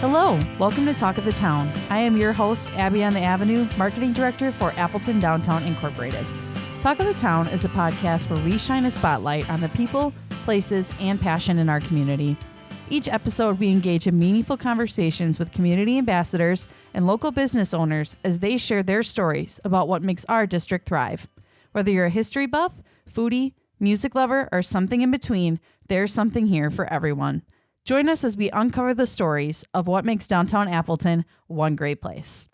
Hello, welcome to Talk of the Town. I am your host, Abby on the Avenue, Marketing Director for Appleton Downtown Incorporated. Talk of the Town is a podcast where we shine a spotlight on the people, places, and passion in our community. Each episode, we engage in meaningful conversations with community ambassadors and local business owners as they share their stories about what makes our district thrive. Whether you're a history buff, foodie, music lover, or something in between, there's something here for everyone. Join us as we uncover the stories of what makes downtown Appleton one great place.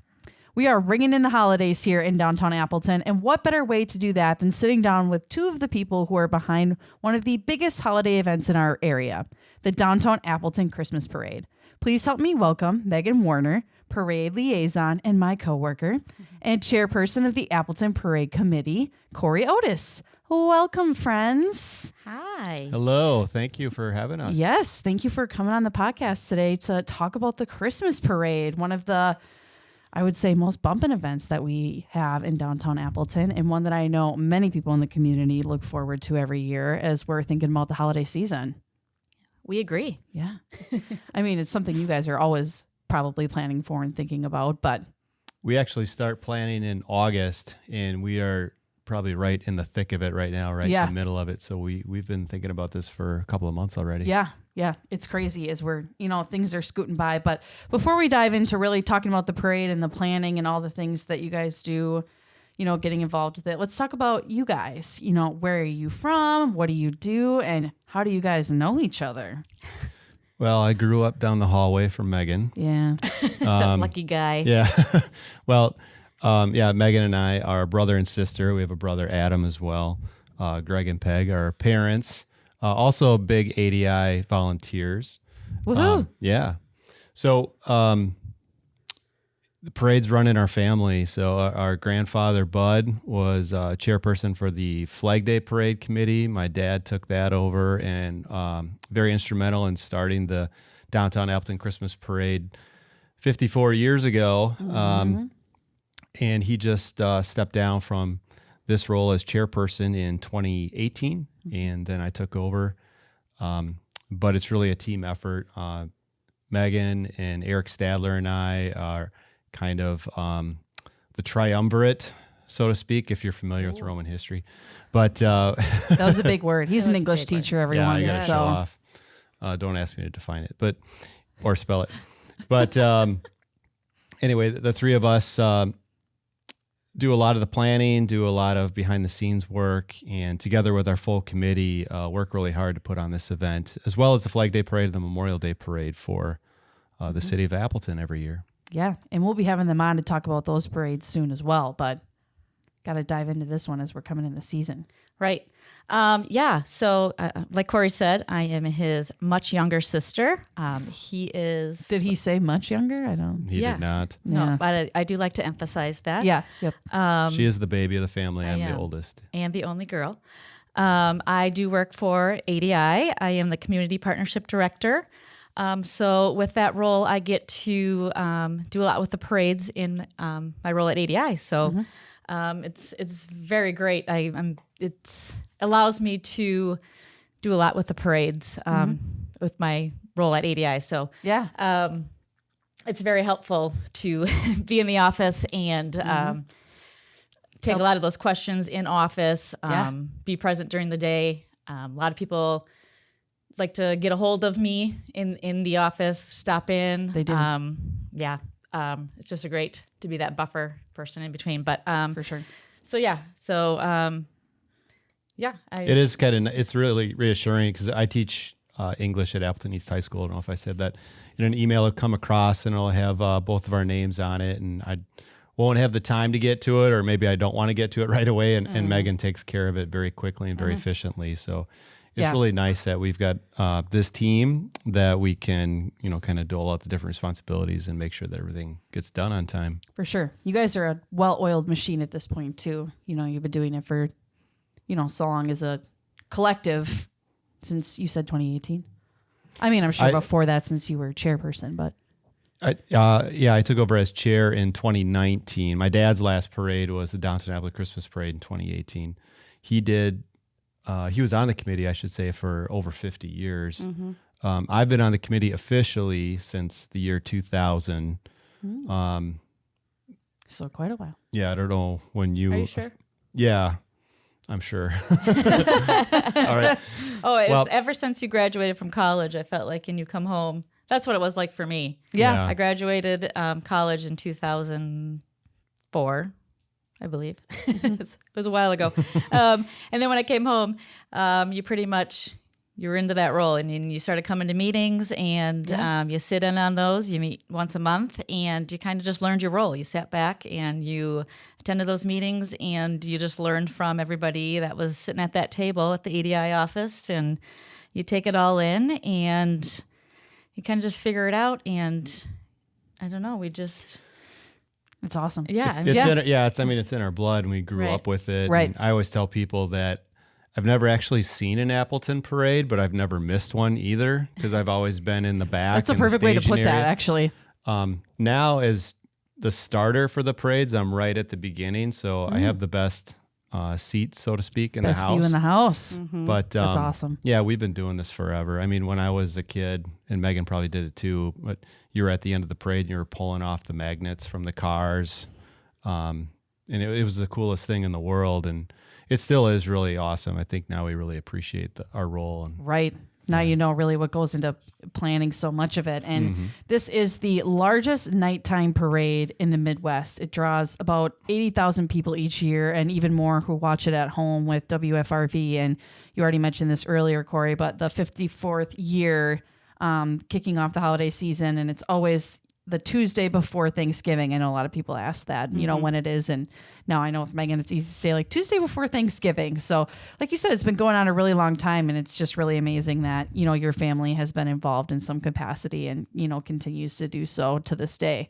We are ringing in the holidays here in downtown Appleton, and what better way to do that than sitting down with two of the people who are behind one of the biggest holiday events in our area, the Downtown Appleton Christmas Parade. Please help me welcome Meghan Warner, Parade Liaison and my coworker, and Chairperson of the Appleton Parade Committee, Corey Otis. Welcome, friends. Hi. Hello. Thank you for having us. Yes, thank you for coming on the podcast today to talk about the Christmas Parade, one of the, I would say, most bumping events that we have in downtown Appleton, and one that I know many people in the community look forward to every year as we're thinking about the holiday season. We agree. Yeah. I mean, it's something you guys are always probably planning for and thinking about, but We actually start planning in August, and we are probably right in the thick of it right now, right in the middle of it. So we've been thinking about this for a couple of months already. Yeah. It's crazy as we're, things are scooting by. But before we dive into really talking about the parade and the planning and all the things that you guys do, getting involved with it, let's talk about you guys. Where are you from? What do you do? And how do you guys know each other? Well, I grew up down the hallway from Meghan. Yeah. Lucky guy. Yeah. Well, Meghan and I are brother and sister. We have a brother, Adam, as well. Greg and Peg are parents. Also big ADI volunteers. Woohoo. Yeah. So the parade's run in our family. So our grandfather, Bud, was chairperson for the Flag Day Parade Committee. My dad took that over and very instrumental in starting the Downtown Appleton Christmas Parade 54 years ago. Mm-hmm. And he just stepped down from this role as chairperson in 2018, and then I took over. But it's really a team effort. Meghan and Eric Stadler and I are kind of the triumvirate, so to speak, if you're familiar with Roman history. But That was a big word. He's an English teacher, everyone. Yeah, I gotta show off. Don't ask me to define it, or spell it. But anyway, the three of us do a lot of the planning, do a lot of behind the scenes work, and together with our full committee, work really hard to put on this event, as well as the Flag Day Parade and the Memorial Day Parade for the city of Appleton every year. Yeah, and we'll be having them on to talk about those parades soon as well, but got to dive into this one as we're coming in the season. Right. So like Corey said, I am his much younger sister. He is... Did he say much younger? I don't... He did not. No, Yeah. but I do like to emphasize that. Yeah. Yep. She is the baby of the family. I'm the am. oldest. And the only girl. I do work for ADI. I am the Community Partnership Director. So with that role, I get to do a lot with the parades in my role at ADI. So it's very great. It allows me to do a lot with the parades with my role at ADI. So Yeah. it's very helpful to be in the office and take a lot of those questions in office, be present during the day. A lot of people like to get a hold of me in the office, stop in. They do. It's just great to be that buffer person in between. But For sure. It is it's really reassuring because I teach English at Appleton East High School. I don't know if I said that. In an email will come across and it'll have both of our names on it, and I won't have the time to get to it, or maybe I don't want to get to it right away, and Meghan takes care of it very quickly and very efficiently. So it's really nice that we've got this team that we can, kind of dole out the different responsibilities and make sure that everything gets done on time. For sure. You guys are a well-oiled machine at this point, too. You've been doing it for, so long as a collective since you said 2018. I mean, I'm sure before that since you were chairperson, but. I took over as chair in 2019. My dad's last parade was the Downtown Appleton Christmas Parade in 2018. He was on the committee, I should say, for over 50 years. I've been on the committee officially since the year 2000. So quite a while. Yeah, I don't know when you. Are you sure? Yeah, I'm sure. All right. Oh, it's ever since you graduated from college, I felt like, and you come home. That's what it was like for me. Yeah. I graduated college in 2004, I believe. It was a while ago. And then when I came home, you were into that role, and you started coming to meetings, and you sit in on those. You meet once a month, and you kind of just learned your role. You sat back and you attended those meetings, and you just learned from everybody that was sitting at that table at the ADI office, and you take it all in, and you kind of just figure it out. And I don't know, it's awesome. Yeah. It's in our blood, and we grew up with it. Right. And I always tell people that I've never actually seen an Appleton parade, but I've never missed one either, because I've always been in the back. That's a perfect way to put that, actually. Now, as the starter for the parades, I'm right at the beginning, so I have the best seat, so to speak, in best the house. View in the house. But that's awesome. Yeah, we've been doing this forever. I mean, when I was a kid, and Meghan probably did it too, but you were at the end of the parade and you were pulling off the magnets from the cars. And it was the coolest thing in the world. And it still is really awesome. I think now we really appreciate our role. And, right. Now you know really what goes into planning so much of it. And this is the largest nighttime parade in the Midwest. It draws about 80,000 people each year, and even more who watch it at home with WFRV. And you already mentioned this earlier, Corey, but the 54th year kicking off the holiday season. And it's always the Tuesday before Thanksgiving. I know a lot of people ask that, you know, when it is. And now I know with Meghan, it's easy to say like Tuesday before Thanksgiving. So like you said, it's been going on a really long time, and it's just really amazing that, you know, your family has been involved in some capacity and, you know, continues to do so to this day.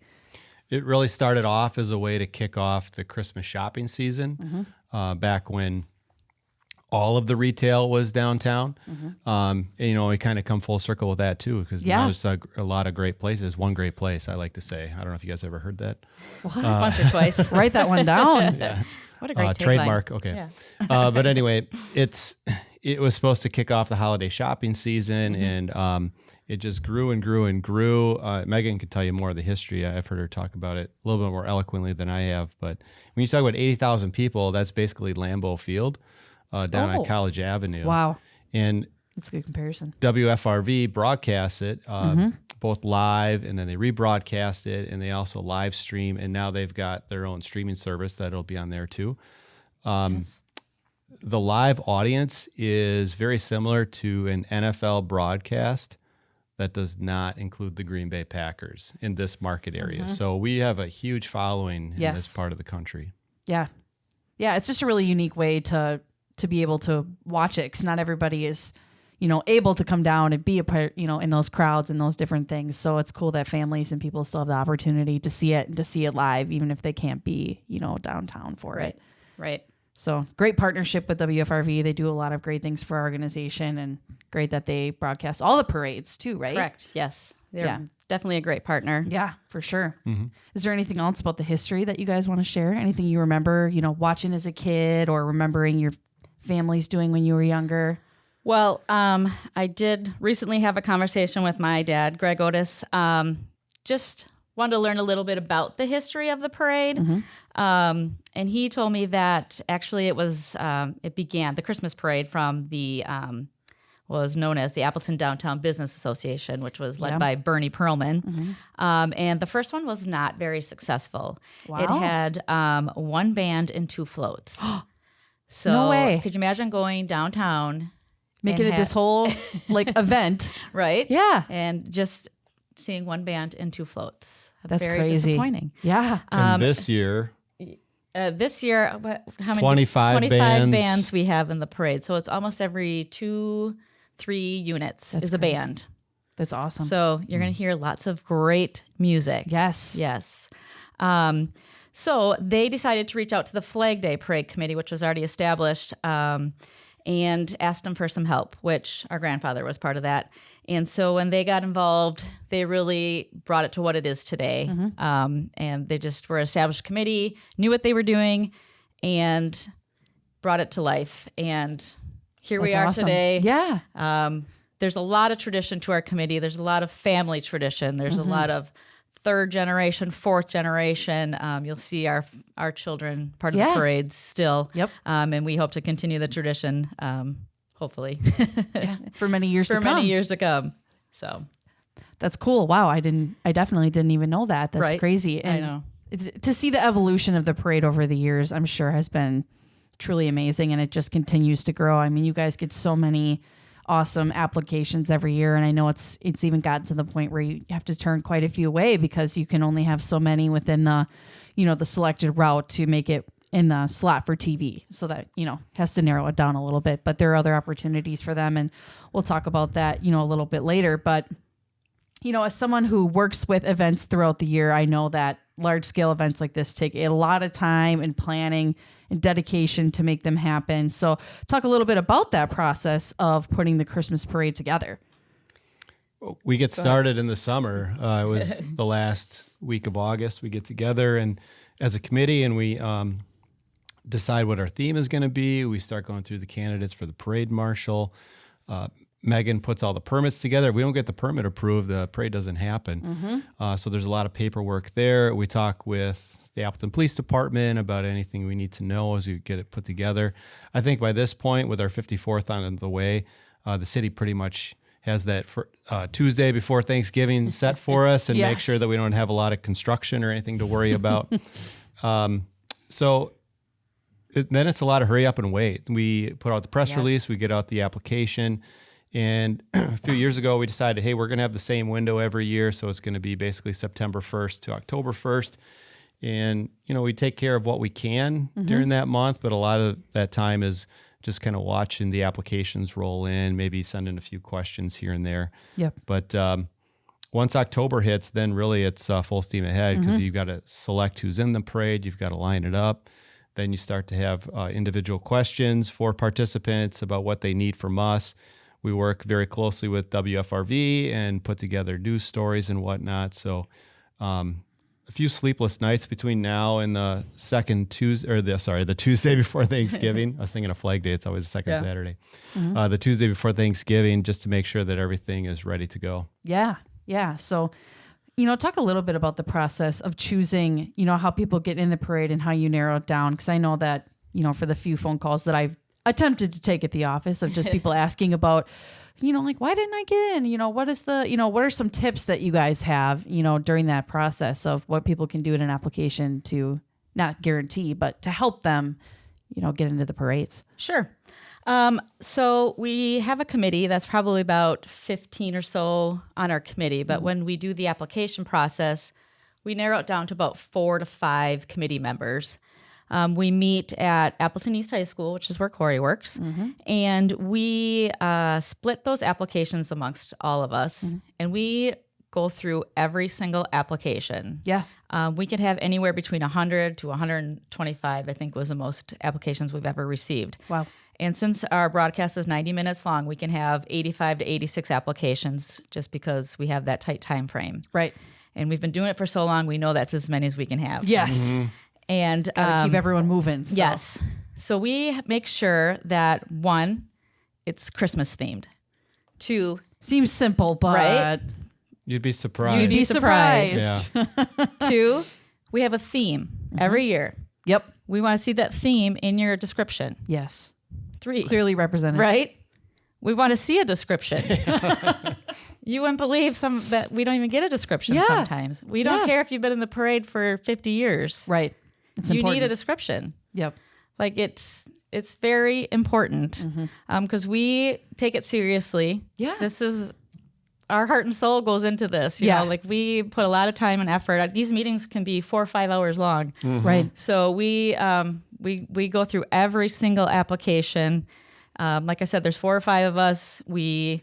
It really started off as a way to kick off the Christmas shopping season back when all of the retail was downtown. And, you know, we kind of come full circle with that too, because now there's a lot of great places. One great place, I like to say. I don't know if you guys ever heard that. Once or twice. Write that one down. What a great trademark. tagline. Okay. Yeah. But anyway, it was supposed to kick off the holiday shopping season, and it just grew and grew and grew. Meghan could tell you more of the history. I've heard her talk about it a little bit more eloquently than I have. But when you talk about 80,000 people, that's basically Lambeau Field. Down on College Avenue. Wow. And that's a good comparison. WFRV broadcasts it both live, and then they rebroadcast it, and they also live stream, and now they've got their own streaming service that'll be on there too. The live audience is very similar to an NFL broadcast that does not include the Green Bay Packers in this market area. So we have a huge following in this part of the country. Yeah. Yeah, it's just a really unique way to be able to watch it, because not everybody is, you know, able to come down and be a part, you know, in those crowds and those different things. So it's cool that families and people still have the opportunity to see it and to see it live, even if they can't be, you know, downtown for it. Right. So great partnership with WFRV. They do a lot of great things for our organization, and great that they broadcast all the parades too, right? Correct. Yes. They're definitely a great partner. Yeah, for sure. Is there anything else about the history that you guys want to share? Anything you remember, you know, watching as a kid, or remembering your family's doing when you were younger? Well, I did recently have a conversation with my dad, Greg Otis. Just wanted to learn a little bit about the history of the parade. And he told me that actually the Christmas parade from the was known as the Appleton Downtown Business Association, which was led by Bernie Perlman. And the first one was not very successful. Wow. It had one band and two floats. So no way. Could you imagine going downtown, making it this whole like event, right? Yeah, and just seeing one band and two floats? That's very crazy. Disappointing. Yeah. And this year, how many? 25 bands we have in the parade. So it's almost every 2-3 units That's is a crazy. band. That's awesome. So you're going to hear lots of great music. Yes. Yes. So they decided to reach out to the Flag Day Parade Committee, which was already established, and asked them for some help, which our grandfather was part of that. And so when they got involved, they really brought it to what it is today. And they just were an established committee, knew what they were doing, and brought it to life. And here we are awesome. today. Yeah. there's a lot of tradition to our committee. There's a lot of family tradition. There's a lot of third generation, fourth generation. You'll see our children part of the parades still. Yep. And we hope to continue the tradition, hopefully. For many years to come. For many years to come. So that's cool. Wow. I definitely didn't even know that. That's crazy. And I know. To see the evolution of the parade over the years, I'm sure has been truly amazing, and it just continues to grow. I mean, you guys get so many awesome applications every year, and I know it's even gotten to the point where you have to turn quite a few away because you can only have so many within the, the selected route to make it in the slot for TV. So that, has to narrow it down a little bit, but there are other opportunities for them, and we'll talk about that, a little bit later. But, as someone who works with events throughout the year, I know that large scale events like this take a lot of time and planning and dedication to make them happen. So talk a little bit about that process of putting the Christmas parade together. We get started in the summer. It was the last week of August. We get together and as a committee, and we decide what our theme is going to be. We start going through the candidates for the parade marshal. Meghan puts all the permits together. If we don't get the permit approved, the parade doesn't happen. So there's a lot of paperwork there. We talk with the Appleton Police Department about anything we need to know as we get it put together. I think by this point, with our 54th on the way, the city pretty much has that for, Tuesday before Thanksgiving set for us, and make sure that we don't have a lot of construction or anything to worry about. Then it's a lot of hurry up and wait. We put out the press release, we get out the application. And a few years ago, we decided, hey, we're going to have the same window every year. So it's going to be basically September 1st to October 1st. And, we take care of what we can during that month. But a lot of that time is just kind of watching the applications roll in, maybe sending a few questions here and there. Yep. But once October hits, then really it's full steam ahead because you've got to select who's in the parade. You've got to line it up. Then you start to have individual questions for participants about what they need from us. We work very closely with WFRV and put together news stories and whatnot. So a few sleepless nights between now and the the Tuesday before Thanksgiving. I was thinking of Flag Day. It's always the second Saturday. The Tuesday before Thanksgiving, just to make sure that everything is ready to go. Yeah. Yeah. So, talk a little bit about the process of choosing, how people get in the parade and how you narrow it down. Because I know that, for the few phone calls that I've attempted to take at the office of just people asking about, like, why didn't I get in? What are some tips that you guys have, during that process of what people can do in an application to not guarantee, but to help them, get into the parades? Sure. So we have a committee that's probably about 15 or so on our committee. But when we do the application process, we narrow it down to about 4 to 5 committee members. We meet at Appleton East High School, which is where Corey works, and we split those applications amongst all of us, and we go through every single application. Yeah. We can have anywhere between 100 to 125, I think was the most applications we've ever received. Wow. And since our broadcast is 90 minutes long, we can have 85 to 86 applications just because we have that tight time frame. Right. And we've been doing it for so long, we know that's as many as we can have. Yes. And gotta keep everyone moving. So. Yes. So we make sure that 1, it's Christmas themed. 2, seems simple, but right? You'd be surprised. You'd be surprised. Yeah. 2, we have a theme every year. Yep. We want to see that theme in your description. Yes. 3, clearly represented. Right? We want to see a description. You wouldn't believe that we don't even get a description sometimes. We don't care if you've been in the parade for 50 years. Right. It's you important. need a description. Yep. Like it's very important because we take it seriously. Yeah. This is our heart and soul goes into this. You know, like we put a lot of time and effort. These meetings can be 4 or 5 hours long. Right. So we go through every single application. Like I said, there's 4 or 5 of us. We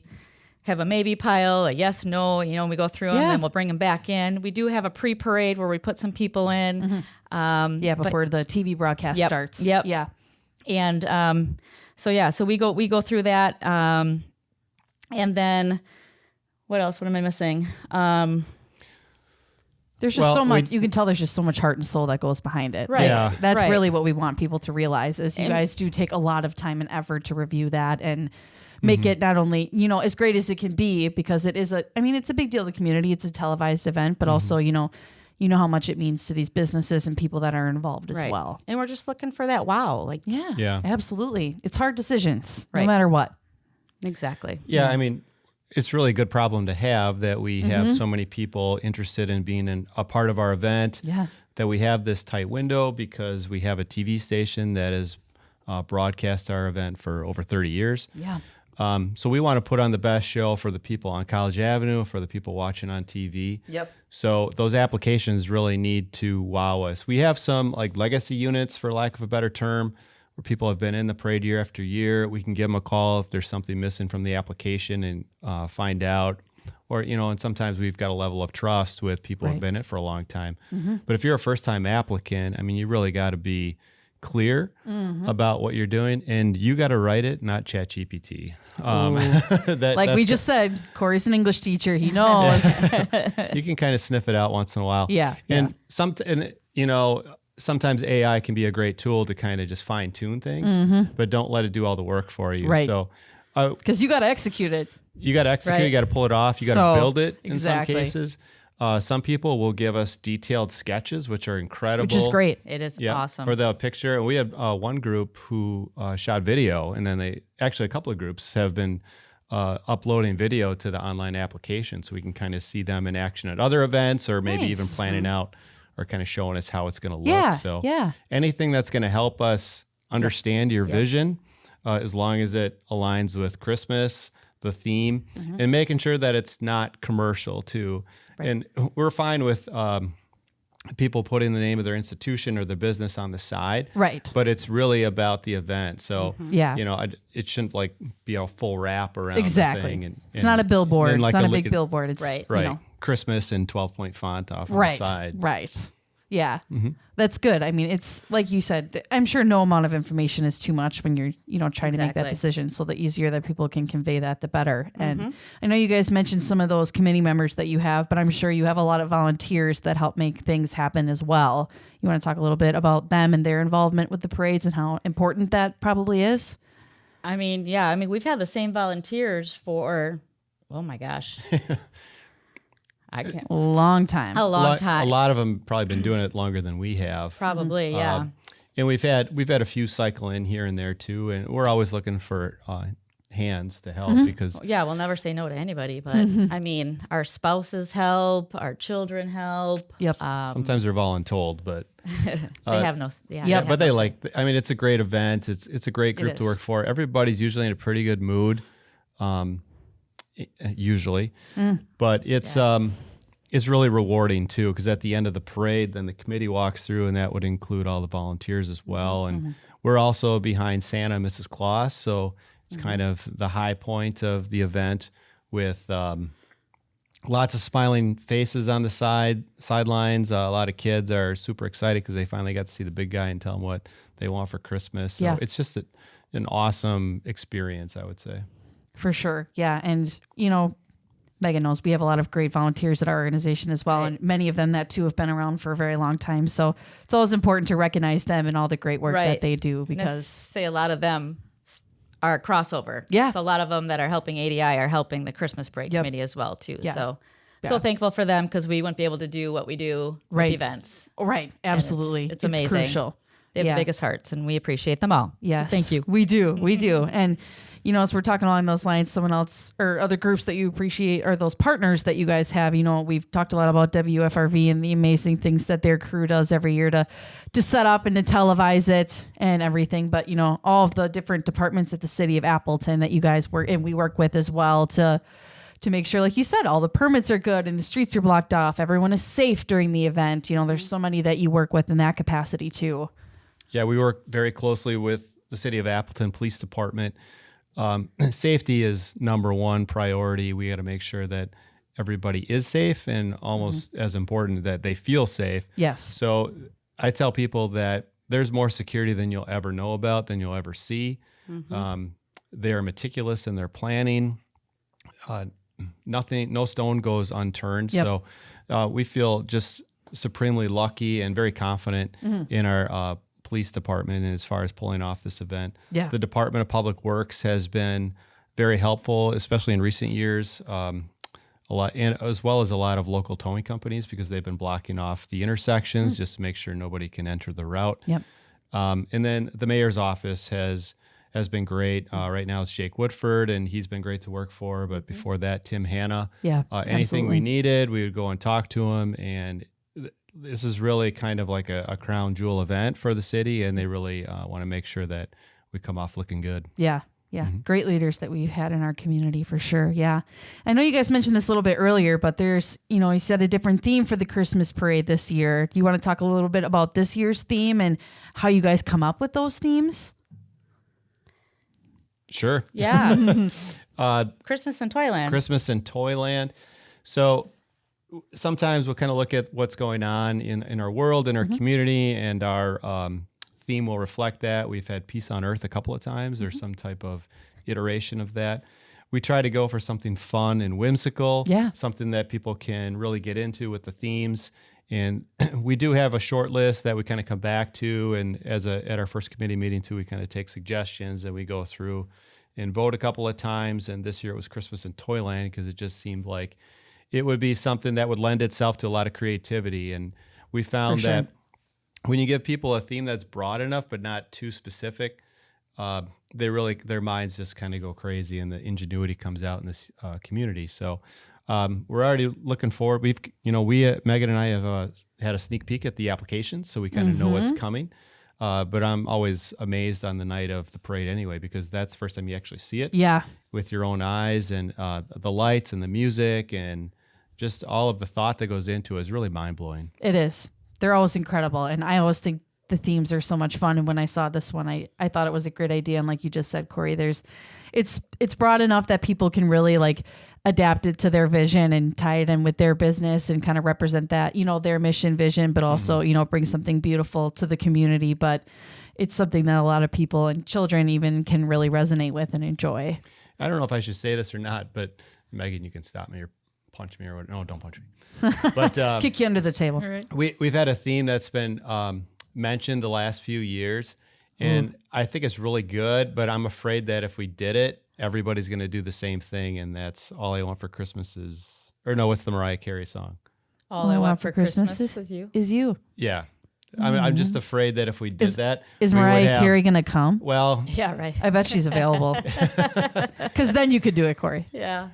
have a maybe pile, a yes, no, we go through them and we'll bring them back in. We do have a pre-parade where we put some people in. Before the TV broadcast starts. Yep. Yeah. And so we go through that. And then what else? What am I missing? There's just so much, you can tell there's just so much heart and soul that goes behind it. Right. Yeah. That's really what we want people to realize is you guys do take a lot of time and effort to review that and make it not only, as great as it can be, because it's a big deal to the community. It's a televised event, but also, you know how much it means to these businesses and people that are involved as well. And we're just looking for that wow. Like, yeah, absolutely. It's hard decisions, no matter what. Exactly. Yeah, I mean, it's really a good problem to have that we have so many people interested in being a part of our event. Yeah. That we have this tight window because we have a TV station that has broadcast our event for over 30 years. Yeah. So we want to put on the best show for the people on College Avenue, for the people watching on TV. Yep. So those applications really need to wow us. We have some like legacy units, for lack of a better term, where people have been in the parade year after year. We can give them a call if there's something missing from the application and find out. Or, and sometimes we've got a level of trust with people who've been in it for a long time. But if you're a first-time applicant, I mean, you really got to be clear about what you're doing, and you got to write it, not ChatGPT. Just said, Corey's an English teacher. He knows. You can kind of sniff it out once in a while. Yeah. And sometimes AI can be a great tool to kind of just fine tune things, but don't let it do all the work for you. Right. So, because you got to execute it. You got to execute. You got to pull it off. You got to build it. In some cases, some people will give us detailed sketches, which are incredible, which is great. It is awesome. Or the picture. And we had one group who shot video, and then a couple of groups have been uploading video to the online application, so we can kind of see them in action at other events, or maybe even planning out or kind of showing us how it's going to look. Yeah. So anything that's going to help us understand your vision, as long as it aligns with Christmas, the theme, and making sure that it's not commercial too. Right. And we're fine with people putting the name of their institution or their business on the side. Right. But it's really about the event. So, it shouldn't like be a full wrap around the thing. And it's not a billboard. Like it's not a big billboard. It's right. Christmas in 12-point font off on the side. Right. Yeah. That's good. I mean, it's like you said, I'm sure no amount of information is too much when you're, trying to make that decision. So the easier that people can convey that, the better. And I know you guys mentioned some of those committee members that you have, but I'm sure you have a lot of volunteers that help make things happen as well. You want to talk a little bit about them and their involvement with the parades and how important that probably is? I mean, we've had the same volunteers for, oh my gosh. I can't. A long time. A lot of them probably been doing it longer than we have. Probably, yeah. And we've had a few cycle in here and there too, and we're always looking for hands to help because we'll never say no to anybody. But I mean, our spouses help, our children help. Yep. Sometimes they're voluntold, but they have no. But they it's a great event. It's a great group to work for. Everybody's usually in a pretty good mood. Usually, but it's really rewarding too, because at the end of the parade, then the committee walks through, and that would include all the volunteers as well. And we're also behind Santa and Mrs. Claus, so it's kind of the high point of the event with lots of smiling faces on the sidelines. A lot of kids are super excited because they finally got to see the big guy and tell them what they want for Christmas. So it's just an awesome experience, I would say. For sure. Yeah. And, Meghan knows we have a lot of great volunteers at our organization as well. Right. And many of them that too have been around for a very long time. So it's always important to recognize them and all the great work that they do, because a lot of them are crossover. Yeah. So a lot of them that are helping ADI are helping the Christmas Parade Committee as well too. Yeah. So thankful for them, because we wouldn't be able to do what we do with events. Right. Absolutely. It's amazing. It's crucial. They have the biggest hearts, and we appreciate them all. Yes. So thank you. We do. We do. And as we're talking along those lines, someone else or other groups that you appreciate are those partners that you guys have. We've talked a lot about WFRV and the amazing things that their crew does every year to set up and to televise it and everything. But, all of the different departments at the city of Appleton that you guys work and we work with as well to make sure, like you said, all the permits are good and the streets are blocked off. Everyone is safe during the event. There's so many that you work with in that capacity too. Yeah, we work very closely with the City of Appleton Police Department. Safety is number one priority. We got to make sure that everybody is safe, and almost as important, that they feel safe. Yes. So I tell people that there's more security than you'll ever know about, than you'll ever see. They're meticulous in their planning. No stone goes unturned. Yep. So we feel just supremely lucky and very confident in our police department as far as pulling off this event. Yeah. The Department of Public Works has been very helpful, especially in recent years. A lot, and as well as a lot of local towing companies, because they've been blocking off the intersections just to make sure nobody can enter the route. Yep. And then the mayor's office has been great. Right now it's Jake Woodford, and he's been great to work for. But before that, Tim Hanna. Yeah. Anything absolutely. we needed, we would go and talk to him. And this is really kind of like a crown jewel event for the city, and they really want to make sure that we come off looking good. Yeah. Yeah. Great leaders that we've had in our community for sure. Yeah. I know you guys mentioned this a little bit earlier, but there's, you said a different theme for the Christmas parade this year. Do you want to talk a little bit about this year's theme and how you guys come up with those themes? Sure. Yeah. Christmas in Toyland. Christmas in Toyland. So sometimes we'll kind of look at what's going on in our world, in our community, and our theme will reflect that. We've had Peace on Earth a couple of times, or some type of iteration of that. We try to go for something fun and whimsical, something that people can really get into with the themes. And we do have a short list that we kind of come back to. And at our first committee meeting too, we kind of take suggestions and we go through and vote a couple of times. And this year it was Christmas in Toyland, because it just seemed like it would be something that would lend itself to a lot of creativity. And we found that when you give people a theme that's broad enough but not too specific, their minds just kind of go crazy, and the ingenuity comes out in this community. So we're already looking forward. Meghan and I have had a sneak peek at the application, so we kind of know what's coming. But I'm always amazed on the night of the parade anyway, because that's the first time you actually see it with your own eyes, and the lights and the music and just all of the thought that goes into it is really mind-blowing. It is. They're always incredible. And I always think the themes are so much fun. And when I saw this one, I thought it was a great idea. And like you just said, Corey, it's broad enough that people can really like adapt it to their vision and tie it in with their business and kind of represent that, their mission vision, but also, bring something beautiful to the community. But it's something that a lot of people and children even can really resonate with and enjoy. I don't know if I should say this or not, but Meghan, you can stop me or punch me or whatever. No, don't punch me. But kick you under the table. Right. We've had a theme that's been mentioned the last few years, and I think it's really good, but I'm afraid that if we did it, everybody's going to do the same thing, and that's All I Want for Christmas is, or no, what's the Mariah Carey song? All I Want for Christmas is you. Yeah. I mean, I'm just afraid that if we did that, is Mariah Carey going to come? Well, yeah, right. I bet she's available. Because then you could do it, Corey. Yeah.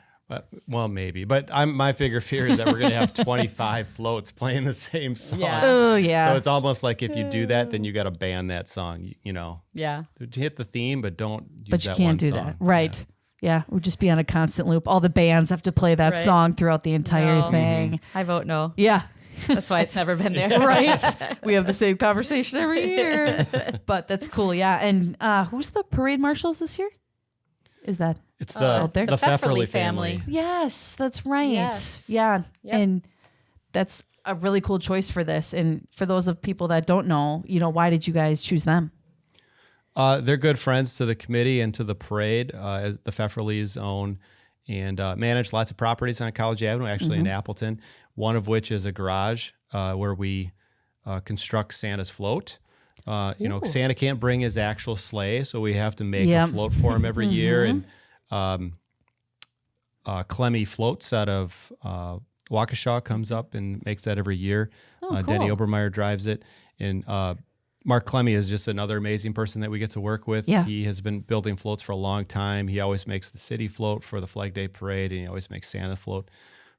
Well, maybe, but my bigger fear is that we're going to have 25 floats playing the same song. Yeah. Oh, yeah. So it's almost like if you do that, then you got to ban that song. Yeah. Hit the theme, but don't use but you that can't one do song. that. Right. Yeah. We'll just be on a constant loop. All the bands have to play that song throughout the entire thing. I vote no. Yeah. That's why it's never been there. Right. We have the same conversation every year. But that's cool. Yeah. And who's the parade marshals this year? Is that? It's out there? the Pfefferly family. Yes, that's right. Yes. Yeah. Yep. And that's a really cool choice for this. And for those of people that don't know, why did you guys choose them? They're good friends to the committee and to the parade. The Pfefferlys own and manage lots of properties on College Avenue, actually in Appleton, one of which is a garage where we construct Santa's float. Santa can't bring his actual sleigh, so we have to make a float for him every year. And Clemmy Floats out of Waukesha comes up and makes that every year. Cool. Denny Obermeyer drives it. And Mark Clemmy is just another amazing person that we get to work with. Yeah. He has been building floats for a long time. He always makes the city float for the Flag Day Parade, and he always makes Santa float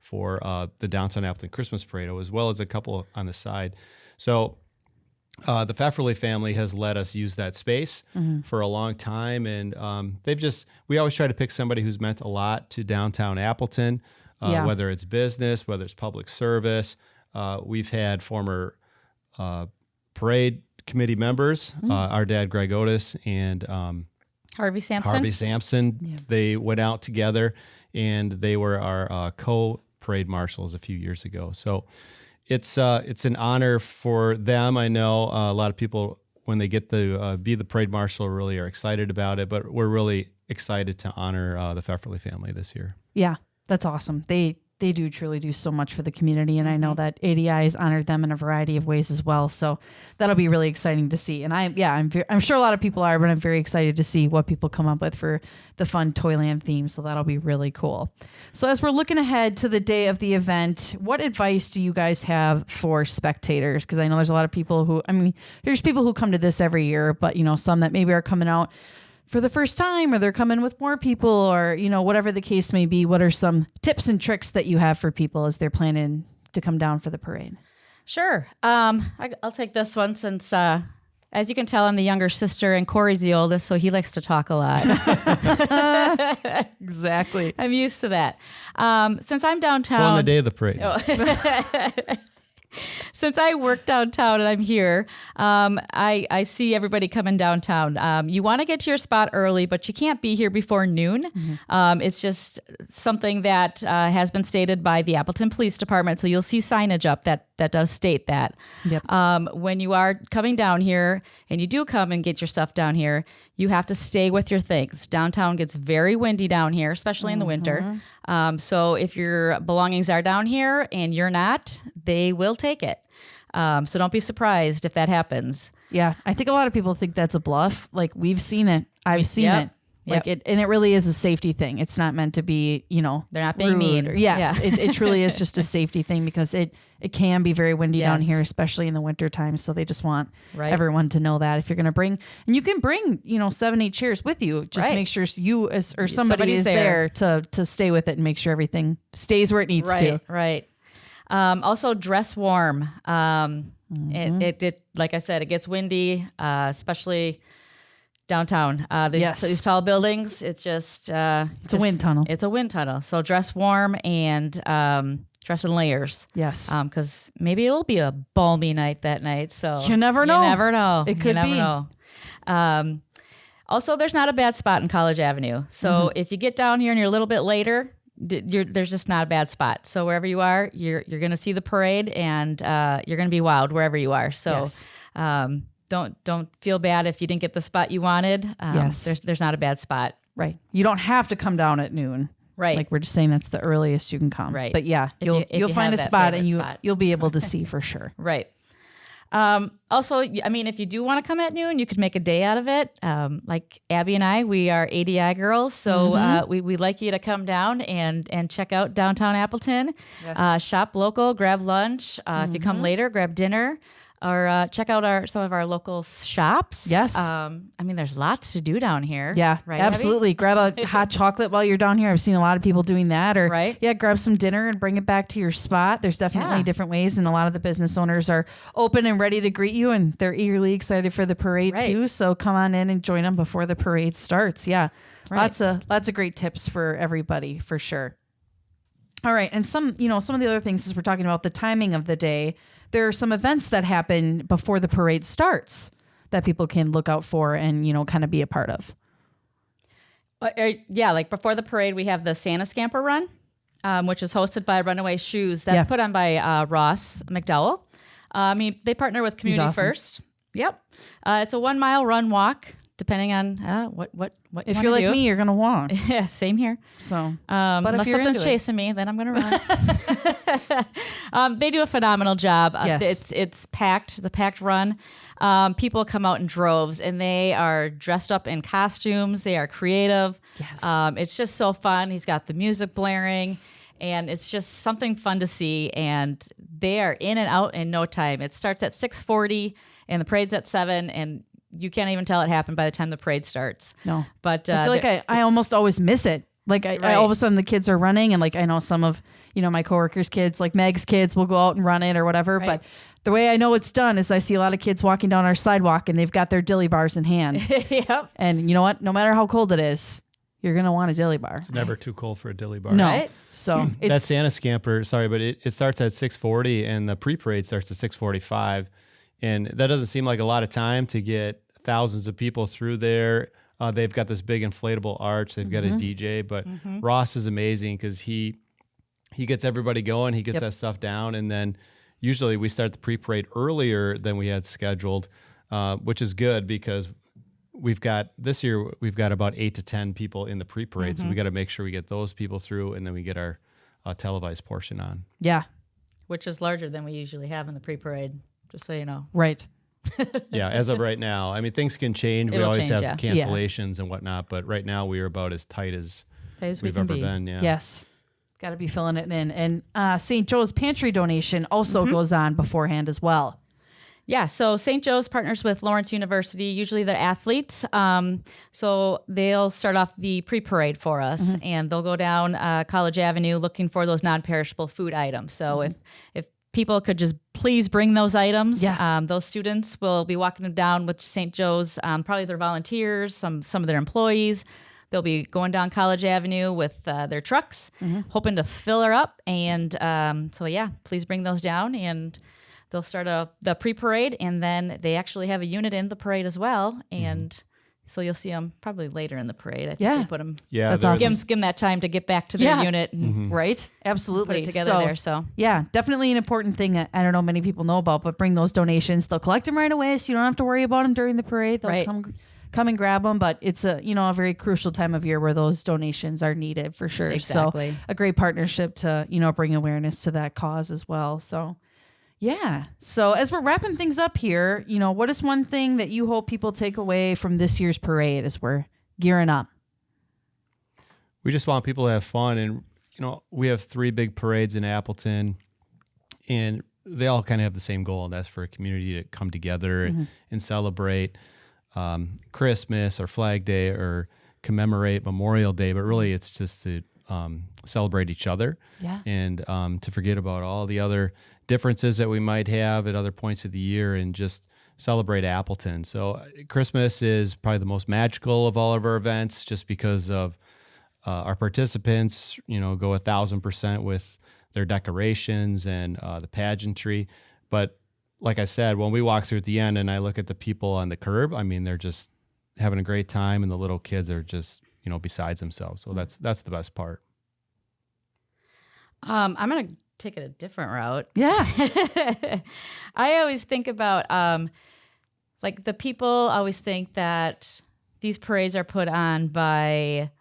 for the Downtown Appleton Christmas Parade, as well as a couple on the side. So the Pfefferly family has let us use that space for a long time, and we always try to pick somebody who's meant a lot to downtown Appleton, whether it's business, whether it's public service. We've had former parade committee members, our dad Greg Otis and Harvey Sampson. Yeah. They went out together, and they were our co-parade marshals a few years ago. So it's an honor for them. I know a lot of people, when they get to be the parade marshal, really are excited about it, but we're really excited to honor the Pfefferly family this year. Yeah, that's awesome. They they do truly do so much for the community. And I know that ADI has honored them in a variety of ways as well. So that'll be really exciting to see. And I'm sure a lot of people are, but I'm very excited to see what people come up with for the fun Toyland theme. So that'll be really cool. So as we're looking ahead to the day of the event, what advice do you guys have for spectators? Because I know there's a lot of people there's people who come to this every year, but some that maybe are coming out for the first time, or they're coming with more people, or, whatever the case may be. What are some tips and tricks that you have for people as they're planning to come down for the parade? Sure. I'll take this one since, as you can tell, I'm the younger sister and Corey's the oldest, so he likes to talk a lot. Exactly. I'm used to that. Since I'm downtown. So on the day of the parade. Since I work downtown and I'm here, I see everybody coming downtown. You want to get to your spot early, but you can't be here before noon. Mm-hmm. It's just something that has been stated by the Appleton Police Department. So you'll see signage up that does state that. Yep. When you are coming down here and you do come and get your stuff down here, you have to stay with your things. Downtown gets very windy down here, especially in the winter. So if your belongings are down here and you're not, they will take it. So don't be surprised if that happens. Yeah, I think a lot of people think that's a bluff. Like, we've seen it. I've seen it. Like and it really is a safety thing. It's not meant to be, they're not being mean. Yes, it truly is just a safety thing, because it can be very windy down here, especially in the winter time. So they just want everyone to know that if you're going to bring, and you can bring, 7-8 chairs with you. Just make sure you or somebody is there to stay with it and make sure everything stays where it needs to. Right. Also, dress warm. It like I said, it gets windy, especially downtown. These tall buildings. It's just it's a wind tunnel. It's a wind tunnel. So dress warm and dress in layers. Yes. Because maybe it will be a balmy night that night. So you never know. You never know. It could be. You never know. Also, there's not a bad spot in College Avenue. So if you get down here and you're a little bit later, there's just not a bad spot. So wherever you are, you're going to see the parade, and you're going to be wild wherever you are. So don't feel bad if you didn't get the spot you wanted. There's not a bad spot. Right. You don't have to come down at noon. Right. Like, we're just saying that's the earliest you can come. Right. But yeah, you'll find a spot, and you'll be able to see for sure. Right. Also, if you do want to come at noon, you could make a day out of it. Like Abby and I, we are ADI girls, so we'd like you to come down and check out Downtown Appleton. Yes. Shop local, grab lunch. If you come later, grab dinner. Or check out some of our local shops. Yes. There's lots to do down here. Yeah, right, absolutely. Grab a hot chocolate while you're down here. I've seen a lot of people doing that. Or grab some dinner and bring it back to your spot. There's definitely different ways, and a lot of the business owners are open and ready to greet you, and they're eagerly excited for the parade too. So come on in and join them before the parade starts. Yeah, lots of great tips for everybody, for sure. All right, and some of the other things, as we're talking about the timing of the day, there are some events that happen before the parade starts that people can look out for and, kind of be a part of. Like before the parade, we have the Santa Scamper Run, which is hosted by Runaway Shoes. That's put on by Ross McDowell. They partner with Community First. Yep. It's a 1 mile run walk, depending on what if you're like me, you're gonna walk. Yeah, same here. So, but unless something's chasing me, then I'm gonna run. They do a phenomenal job. Yes. It's packed. It's a packed run. People come out in droves, and they are dressed up in costumes. They are creative. Yes. It's just so fun. He's got the music blaring, and it's just something fun to see. And they are in and out in no time. It starts at 6:40, and the parade's at 7, and you can't even tell it happened by the time the parade starts. No. But I feel like I almost always miss it. Like I all of a sudden the kids are running, and like I know some of, my coworkers' kids, like Meg's kids, will go out and run it or whatever. Right. But the way I know it's done is I see a lot of kids walking down our sidewalk, and they've got their dilly bars in hand. Yep. And you know what? No matter how cold it is, you're going to want a dilly bar. It's never too cold for a dilly bar. No. Right? So it's that Santa Scamper, sorry, but it starts at 6:40, and the pre-parade starts at 6:45. And that doesn't seem like a lot of time to get thousands of people through there. They've got this big inflatable arch. They've got a DJ, but Ross is amazing because he gets everybody going. He gets that stuff down, and then usually we start the pre-parade earlier than we had scheduled, which is good because this year we've got about 8 to 10 people in the pre-parade, so we got to make sure we get those people through, and then we get our televised portion on. Yeah. Which is larger than we usually have in the pre-parade, just so you know. Right. Yeah, as of right now. I mean, things can change. We always have cancellations and whatnot, but right now we are about as tight as we've ever been. Yeah. Yes. Got to be filling it in. And St. Joe's Pantry donation also goes on beforehand as well. Yeah, so St. Joe's partners with Lawrence University, usually the athletes. So they'll start off the pre-parade for us, and they'll go down College Avenue looking for those non-perishable food items. So if people could just please bring those items, those students will be walking them down with St. Joe's, probably their volunteers, some of their employees. They'll be going down College Avenue with their trucks, hoping to fill her up. And please bring those down, and they'll start the pre-parade, and then they actually have a unit in the parade as well. And so you'll see them probably later in the parade. I think they put them. Yeah, that's awesome. Give them that time to get back to their unit. And right? Absolutely. Put it together there. So yeah, definitely an important thing that I don't know many people know about, but bring those donations. They'll collect them right away, so you don't have to worry about them during the parade. They'll come and grab them, but it's a very crucial time of year where those donations are needed for sure. Exactly. So a great partnership to bring awareness to that cause as well. So. Yeah. So as we're wrapping things up here, what is one thing that you hope people take away from this year's parade as we're gearing up? We just want people to have fun. And, we have 3 big parades in Appleton, and they all kind of have the same goal, and that's for a community to come together and celebrate Christmas or Flag Day or commemorate Memorial Day. But really, it's just to celebrate each other and to forget about all the other differences that we might have at other points of the year and just celebrate Appleton. So Christmas is probably the most magical of all of our events just because of our participants, go 1,000% with their decorations and the pageantry. But like I said, when we walk through at the end and I look at the people on the curb, I mean, they're just having a great time, and the little kids are just, besides themselves. So that's the best part. I'm going to take it a different route. Yeah. I always think about, the people always think that these parades are put on by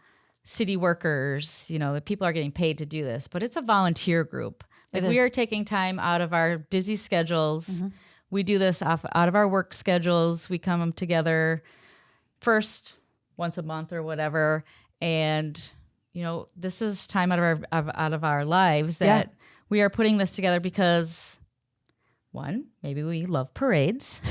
city workers, that people are getting paid to do this, but it's a volunteer group. We are taking time out of our busy schedules. We do this out of our work schedules. We come together first once a month or whatever. And, this is time out of our lives that we are putting this together because, one, maybe we love parades.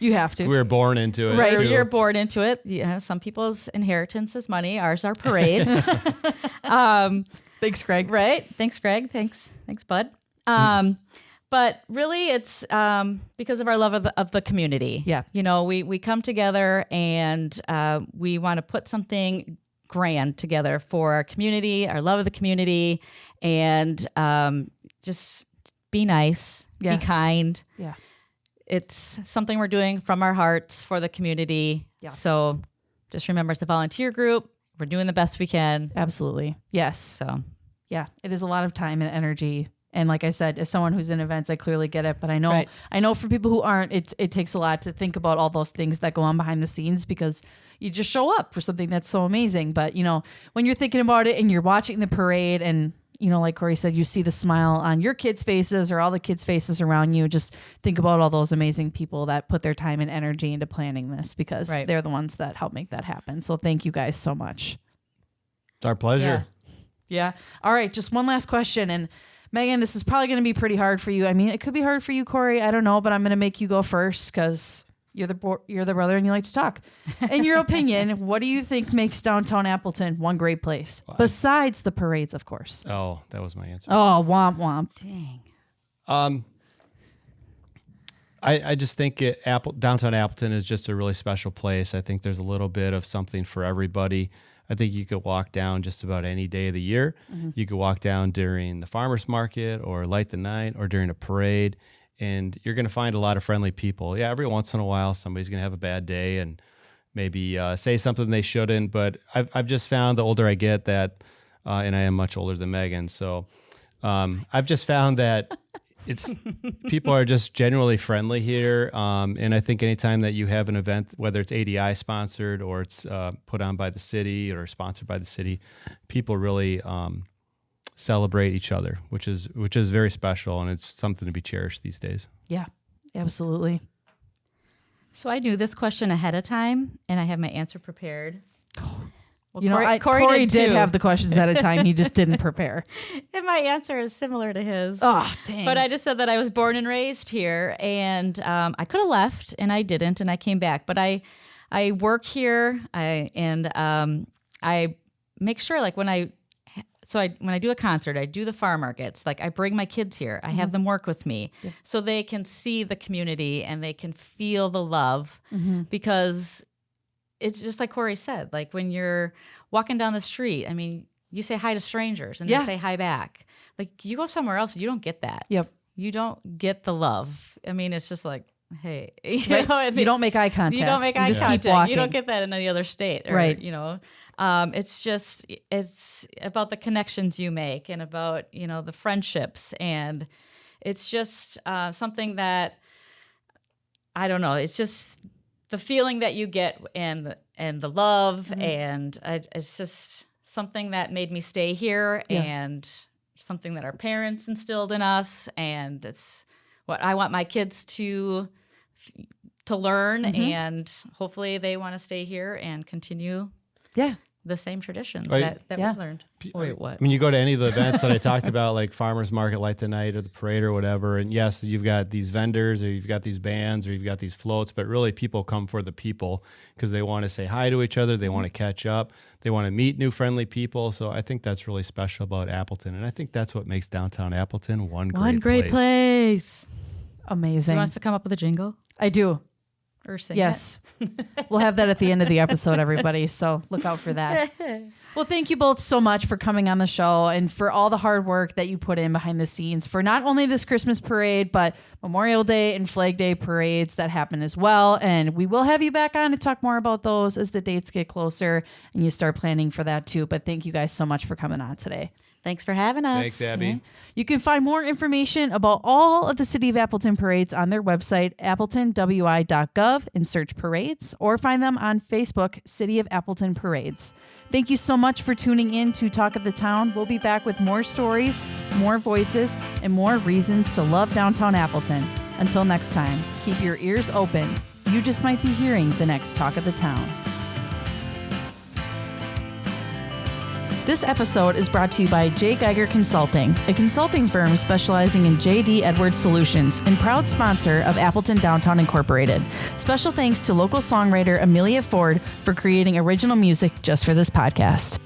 You have to. We were born into it. Right, you're born into it. Yeah, some people's inheritance is money. Ours are parades. Thanks, Greg. Right. Thanks, Greg. Thanks, Bud. But really, it's because of our love of the community. Yeah. We come together and we want to put something grand together for our community, our love of the community, and just be nice, be kind. Yeah. It's something we're doing from our hearts for the community. Yeah. So just remember, it's a volunteer group. We're doing the best we can. Absolutely. Yes. So, yeah, it is a lot of time and energy. And like I said, as someone who's in events, I clearly get it. But I know for people who aren't, it takes a lot to think about all those things that go on behind the scenes because you just show up for something that's so amazing. But, when you're thinking about it and you're watching the parade and, like Corey said, you see the smile on your kids' faces or all the kids' faces around you, just think about all those amazing people that put their time and energy into planning this because they're the ones that help make that happen. So thank you guys so much. It's our pleasure. Yeah. All right. Just one last question. And Meghan, this is probably going to be pretty hard for you. I mean, it could be hard for you, Corey. I don't know, but I'm going to make you go first because you're the brother and you like to talk. In your opinion, what do you think makes downtown Appleton one great place? Besides the parades, of course. Oh, that was my answer. Oh, womp womp. Dang. I just think downtown Appleton is just a really special place. I think there's a little bit of something for everybody. I think you could walk down just about any day of the year. You could walk down during the farmer's market or light the night or during a parade, and you're going to find a lot of friendly people. Yeah, every once in a while, somebody's going to have a bad day and maybe say something they shouldn't. But I've just found the older I get that, and I am much older than Meghan, so I've just found that People are just generally friendly here. And I think anytime that you have an event, whether it's ADI sponsored or it's put on by the city or sponsored by the city, people really celebrate each other, which is very special, and it's something to be cherished these days. Yeah, absolutely. So I knew this question ahead of time, and I have my answer prepared. Well, Corey did have the questions at a time. He just didn't prepare. And my answer is similar to his. Oh, dang. But I just said that I was born and raised here, and I could have left, and I didn't, and I came back. But I work here, I make sure, like, when I do a concert, I do the farm markets, like I bring my kids here. I have them work with me so they can see the community and they can feel the love because it's just like Corey said, like when you're walking down the street, I mean, you say hi to strangers and they say hi back. Like you go somewhere else, you don't get that. Yep. You don't get the love. I mean, it's just like, hey, you don't make eye contact. You don't make eye contact. You don't get that in any other state. Or, right. It's about the connections you make and about, the friendships. And it's just something that, I don't know, it's just the feeling that you get and the love. And it's just something that made me stay here and something that our parents instilled in us. And it's what I want my kids to learn, and hopefully they want to stay here and continue the same traditions that we've learned. Wait, what? I mean, you go to any of the events that I talked about, like Farmers Market, Light the Night, or the parade or whatever, and yes, you've got these vendors, or you've got these bands, or you've got these floats, but really people come for the people because they want to say hi to each other, they want to catch up, they want to meet new friendly people. So I think that's really special about Appleton, and I think that's what makes downtown Appleton one great place. Amazing. You want us to come up with a jingle? I do. Or sing Yes. We'll have that at the end of the episode, everybody. So look out for that. Well, thank you both so much for coming on the show and for all the hard work that you put in behind the scenes for not only this Christmas parade, but Memorial Day and Flag Day parades that happen as well. And we will have you back on to talk more about those as the dates get closer and you start planning for that too. But thank you guys so much for coming on today. Thanks for having us. Thanks, Abby. You can find more information about all of the City of Appleton parades on their website, appletonwi.gov, and search parades, or find them on Facebook, City of Appleton Parades. Thank you so much for tuning in to Talk of the Town. We'll be back with more stories, more voices, and more reasons to love downtown Appleton. Until next time, keep your ears open. You just might be hearing the next Talk of the Town. This episode is brought to you by J. Geiger Consulting, a consulting firm specializing in J.D. Edwards Solutions and proud sponsor of Appleton Downtown Incorporated. Special thanks to local songwriter Amelia Ford for creating original music just for this podcast.